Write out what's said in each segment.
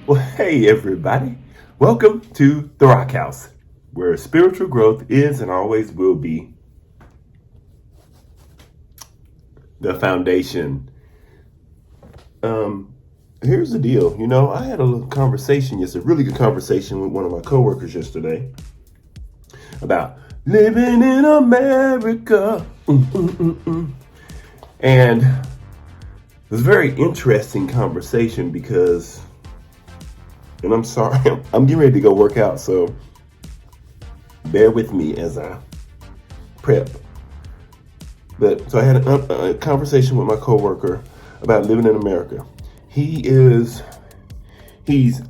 Well, hey, everybody. Welcome to the Rock House, where spiritual growth is and always will be the foundation. Here's the deal. I had a little conversation, a really good conversation with one of my coworkers yesterday about living in America. And it was a very interesting conversation because, and I'm sorry, I'm getting ready to go work out, so bear with me as I prep. But so I had a conversation with my coworker about living in America. He's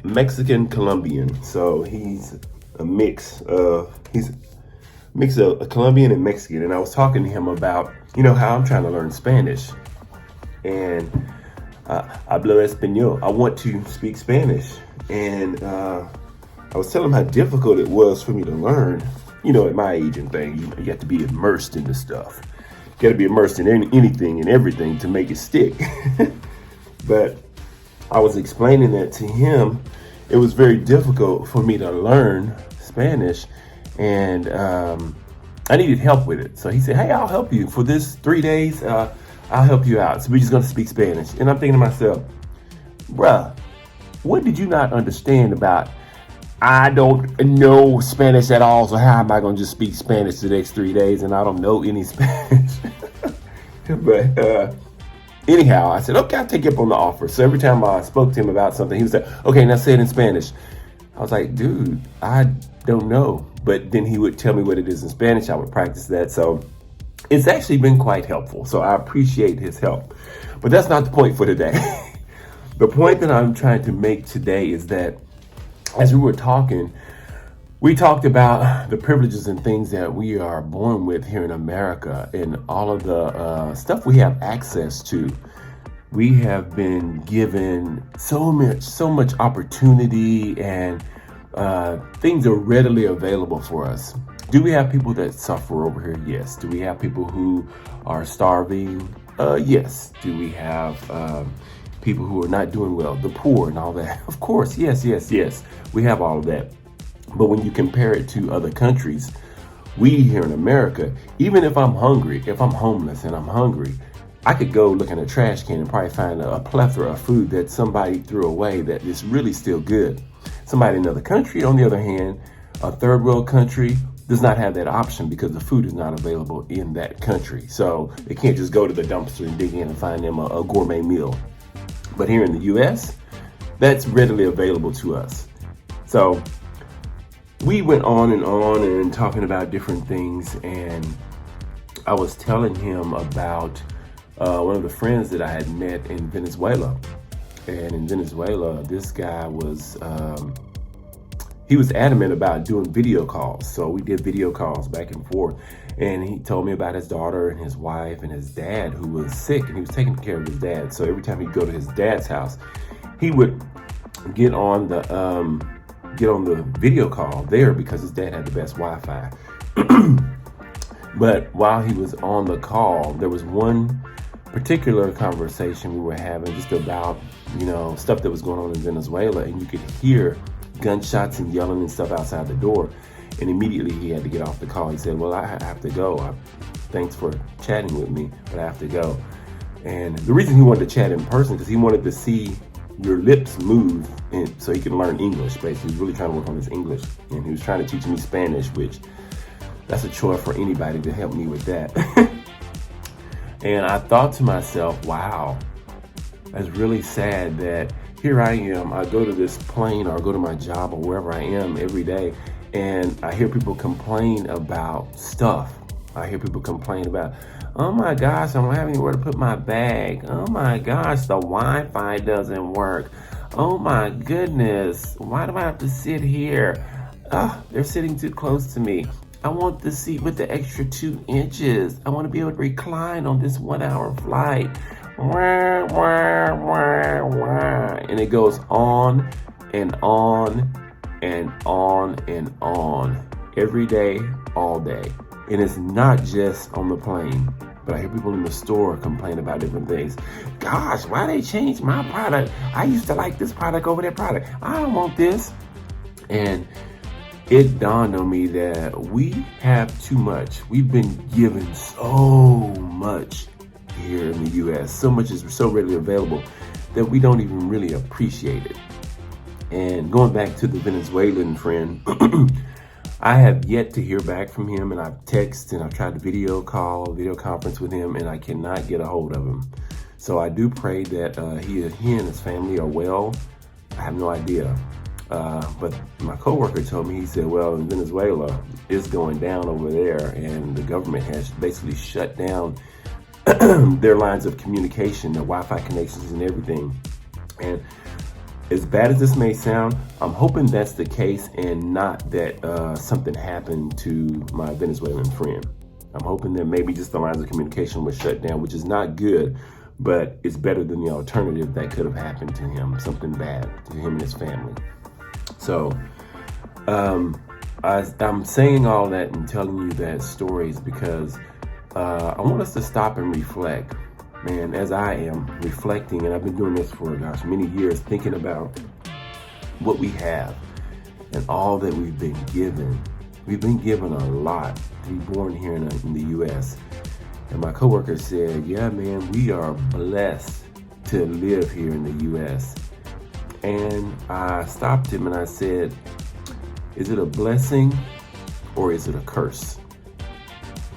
Mexican Colombian, so he's a mix of a Colombian and Mexican. And I was talking to him about how I'm trying to learn Spanish, and hablo español. I want to speak Spanish, and I was telling him how difficult it was for me to learn. At my age and thing, you have to be immersed in the stuff. You got to be immersed in anything and everything to make it stick. But I was explaining that to him. It was very difficult for me to learn Spanish, and I needed help with it. So he said, "Hey, I'll help you for this 3 days. I'll help you out. So we're just going to speak Spanish." And I'm thinking to myself, bruh, what did you not understand about? I don't know Spanish at all, so how am I going to just speak Spanish the next 3 days and I don't know any Spanish? But anyhow, I said, okay, I'll take you up on the offer. So every time I spoke to him about something, he would say, okay, now say it in Spanish. I was like, dude, I don't know. But then he would tell me what it is in Spanish. I would practice that. So it's actually been quite helpful. So I appreciate his help. But that's not the point for today. The point that I'm trying to make today is that as we were talking, we talked about the privileges and things that we are born with here in America and all of the stuff we have access to. We have been given so much opportunity, and things are readily available for us. Do we have people that suffer over here? Yes. Do we have people who are starving? Yes. Do we have people who are not doing well, the poor and all that? Of course, yes. We have all of that. But when you compare it to other countries, we here in America, even if I'm hungry, if I'm homeless and I'm hungry, I could go look in a trash can and probably find a plethora of food that somebody threw away that is really still good. Somebody in another country, on the other hand, a third world country, does not have that option because the food is not available in that country. So they can't just go to the dumpster and dig in and find them a gourmet meal. But here in the US, that's readily available to us. So we went on and talking about different things, and I was telling him about one of the friends that I had met in Venezuela. And in Venezuela, this guy was he was adamant about doing video calls. So we did video calls back and forth, and he told me about his daughter and his wife and his dad who was sick, and he was taking care of his dad. So every time he'd go to his dad's house, he would get on the video call there because his dad had the best Wi-Fi. But while he was on the call, there was one particular conversation we were having just about, stuff that was going on in Venezuela, and you could hear gunshots and yelling and stuff outside the door. And immediately he had to get off the call. He said, well, I have to go. Thanks for chatting with me, but I have to go. And the reason he wanted to chat in person, because he wanted to see your lips move, and so he can learn English. Basically, he's really trying to work on his English, and he was trying to teach me Spanish, which that's a chore for anybody to help me with that. And I thought to myself, wow, that's really sad that here I am. I go to this plane or I go to my job or wherever I am every day, and I hear people complain about stuff. I hear people complain about, oh my gosh, I don't have anywhere to put my bag. Oh my gosh, the Wi-Fi doesn't work. Oh my goodness, why do I have to sit here? They're sitting too close to me. I want the seat with the extra 2 inches. I want to be able to recline on this 1 hour flight. Wah, wah, wah, wah. And it goes on and on and on and on every day, all day. And it's not just on the plane. But I hear people in the store complain about different things. Gosh, why they change my product? I used to like this product over that product. I don't want this. And it dawned on me that we have too much. We've been given so much here in the U.S. So much is so readily available that we don't even really appreciate it. And going back to the Venezuelan friend, I have yet to hear back from him, and I've texted and I've tried to video conference with him, and I cannot get a hold of him. So I do pray that he and his family are well. I have no idea. But my coworker told me, he said, well, in Venezuela, it's going down over there, and the government has basically shut down their lines of communication, their Wi-Fi connections and everything. And as bad as this may sound, I'm hoping that's the case and not that something happened to my Venezuelan friend. I'm hoping that maybe just the lines of communication was shut down, which is not good, but it's better than the alternative that could have happened to him, something bad to him and his family. So I'm saying all that and telling you that stories because I want us to stop and reflect. Man, as I am reflecting, and I've been doing this for, many years, thinking about what we have and all that we've been given. We've been given a lot to be born here in the U.S. And my coworker said, yeah, man, we are blessed to live here in the U.S. And I stopped him and I said, is it a blessing or is it a curse?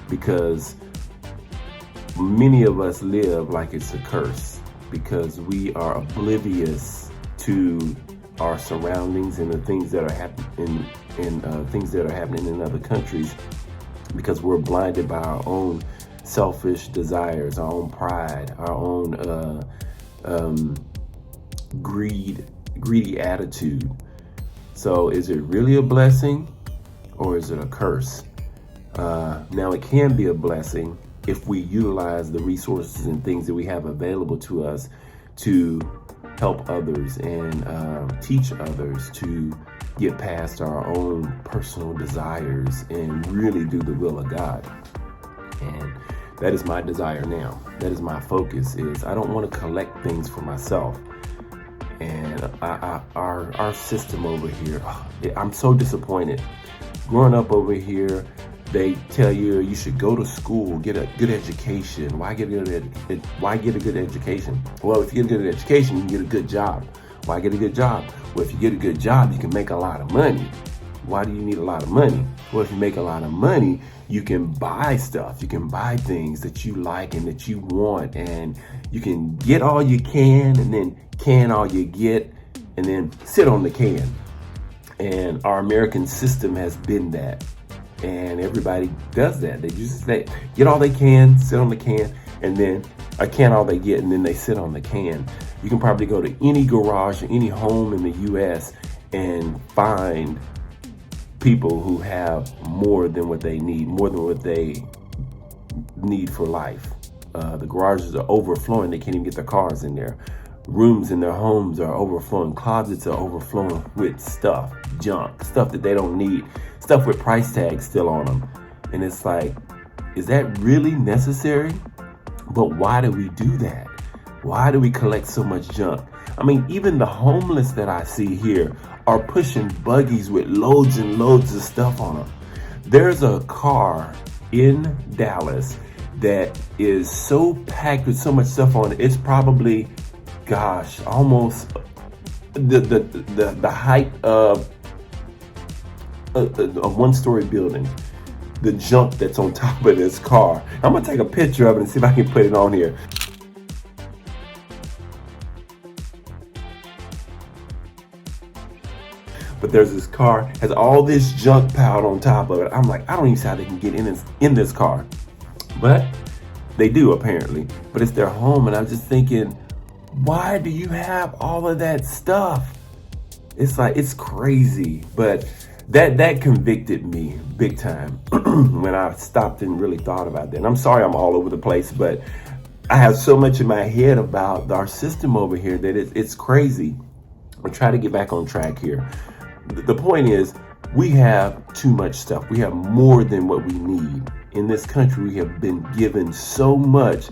Because many of us live like it's a curse because we are oblivious to our surroundings and the things that are happening things that are happening in other countries because we're blinded by our own selfish desires, our own pride, our own greedy attitude. So is it really a blessing or is it a curse? Now it can be a blessing if we utilize the resources and things that we have available to us to help others and teach others to get past our own personal desires and really do the will of God. And that is my desire now. That is my focus. Is I don't want to collect things for myself. And our system over here, I'm so disappointed. Growing up over here, they tell you you should go to school, get a good education. Why get a good education? Well, if you get a good education, you can get a good job. Why get a good job? Well, if you get a good job, you can make a lot of money. Why do you need a lot of money? Well, if you make a lot of money, you can buy stuff. You can buy things that you like and that you want, and you can get all you can and then can all you get and then sit on the can. And our American system has been that. And everybody does that. They just get all they can, sit on the can, and then can all they get, and then they sit on the can. You can probably go to any garage or any home in the U.S. and find people who have more than what they need, more than what they need for life. The garages are overflowing. They can't even get their cars in there. Rooms in their homes are overflowing. Closets are overflowing with stuff, junk, stuff that they don't need, stuff with price tags still on them. And it's like, is that really necessary? But why do we do that? Why do we collect so much junk? I mean, even the homeless that I see here are pushing buggies with loads and loads of stuff on them. There's a car in Dallas that is so packed with so much stuff on it. It's probably, almost the height of a one-story building. The junk that's on top of this car. I'm gonna take a picture of it and see if I can put it on here. But there's this car, has all this junk piled on top of it. I'm like, I don't even see how they can get in this car. But they do apparently. But it's their home, and I'm just thinking, why do you have all of that stuff? It's like, it's crazy. But that convicted me big time when I stopped and really thought about that. And I'm sorry I'm all over the place, but I have so much in my head about our system over here that it's crazy. I'll try to get back on track here. The point is, we have too much stuff. We have more than what we need in this country, we have been given so much,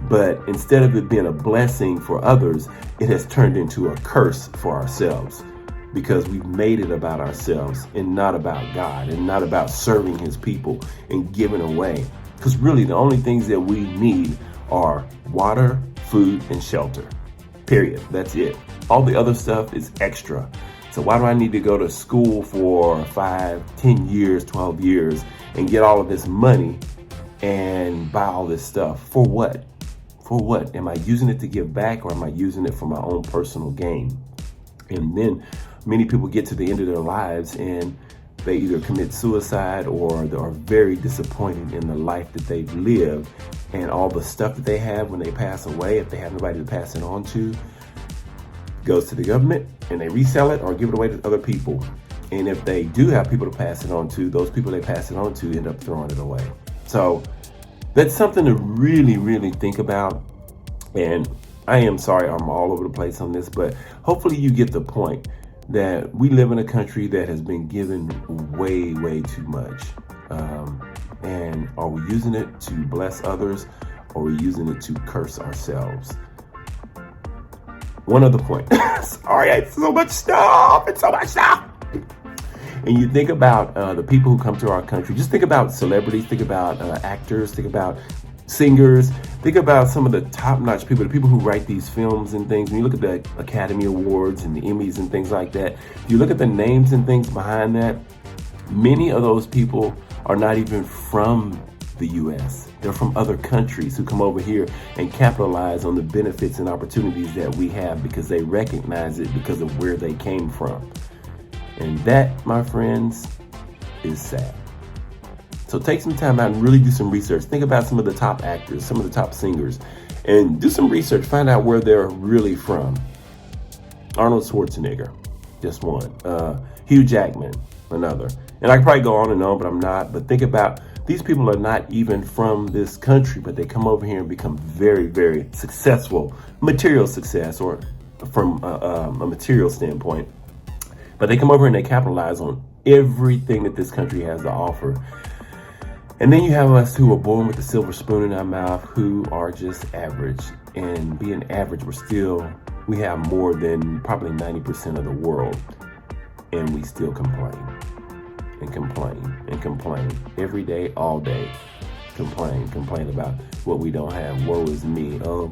but instead of it being a blessing for others, it has turned into a curse for ourselves, because we've made it about ourselves and not about God, and not about serving his people and giving away. Because really the only things that we need are water, food, and shelter. Period. That's it. All the other stuff is extra. So why do I need to go to school for 5, 10 years, 12 years and get all of this money and buy all this stuff? For what? For what? Am I using it to give back, or am I using it for my own personal gain? And then many people get to the end of their lives and they either commit suicide or they are very disappointed in the life that they've lived, and all the stuff that they have when they pass away, if they have nobody to pass it on to, goes to the government and they resell it or give it away to other people. And if they do have people to pass it on to, those people they pass it on to end up throwing it away. So that's something to really, really think about. And I am sorry I'm all over the place on this, but hopefully you get the point that we live in a country that has been given way, way too much. And are we using it to bless others, or are we using it to curse ourselves? One other point. Sorry, it's so much stuff. And you think about the people who come to our country. Just think about celebrities, think about actors, think about singers, think about some of the top-notch people, the people who write these films and things. When you look at the Academy Awards and the Emmys and things like that, if you look at the names and things behind that, many of those people are not even from the U.S. They're from other countries who come over here and capitalize on the benefits and opportunities that we have because they recognize it because of where they came from. And that, my friends, is sad. So take some time out and really do some research. Think about some of the top actors, some of the top singers, and do some research. Find out where they're really from. Arnold Schwarzenegger, just one. Hugh Jackman, another. And I could probably go on and on, but I'm not. But think about, these people are not even from this country, but they come over here and become very, very successful, material success, or from a material standpoint. But they come over and they capitalize on everything that this country has to offer. And then you have us who are born with a silver spoon in our mouth, who are just average. And being average, we have more than probably 90% of the world. And we still complain and complain and complain every day, all day. Complain about what we don't have. Woe is me. Oh,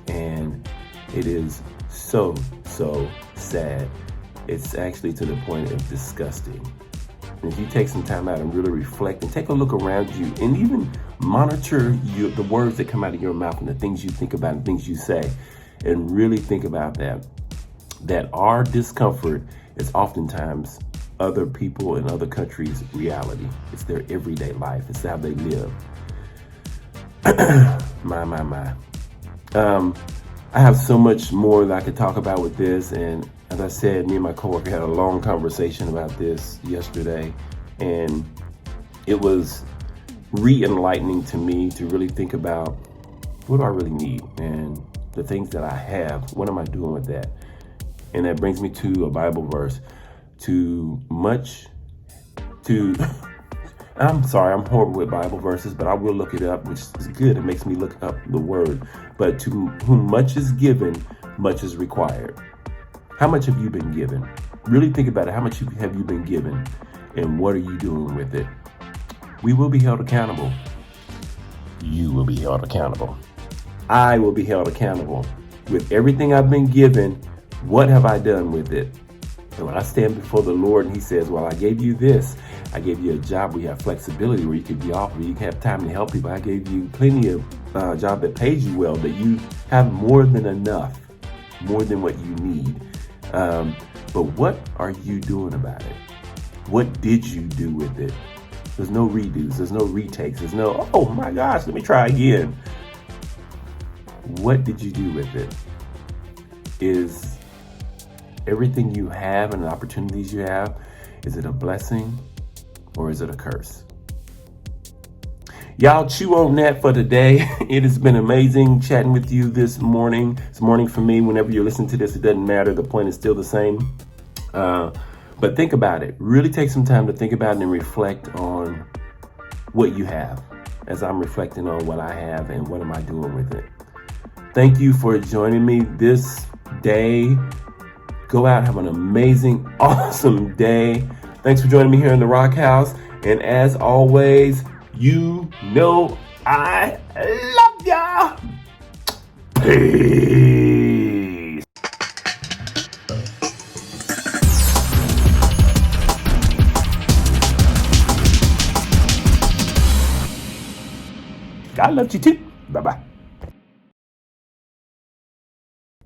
and it is so sad. It's actually to the point of disgusting. And if you take some time out and really reflect and take a look around you and even monitor the words that come out of your mouth and the things you think about and things you say, and really think about that our discomfort is oftentimes other people in other countries' reality. It's their everyday life. It's how they live. My. I have so much more that I could talk about with this, and as I said, me and my coworker had a long conversation about this yesterday, and it was re-enlightening to me to really think about, what do I really need? And the things that I have, what am I doing with that? And that brings me to a Bible verse. I'm sorry, I'm horrible with Bible verses, but I will look it up, which is good. It makes me look up the word. But to whom much is given, much is required. How much have you been given? Really think about it. How much have you been given? And what are you doing with it? We will be held accountable. You will be held accountable. I will be held accountable. With everything I've been given, what have I done with it? And when I stand before the Lord and he says, well, I gave you this. I gave you a job where you have flexibility, where you could be off, where you can have time to help people. I gave you plenty of job that pays you well, that you have more than enough, more than what you need. But what are you doing about it? What did you do with it? There's no redos. There's no retakes. There's no, oh my gosh, let me try again. What did you do with it? Is everything you have and the opportunities you have, is it a blessing or is it a curse? Y'all chew on that for today. It has been amazing chatting with you this morning. It's morning for me. Whenever you're listening to this, it doesn't matter. The point is still the same. But But think about it. Really take some time to think about it and reflect on what you have, as I'm reflecting on what I have and what am I doing with it. Thank you for joining me this day. Go out, have an amazing, awesome day. Thanks for joining me here in the Rock House. And as always, you know I love ya. Peace. God loves you too. Bye-bye.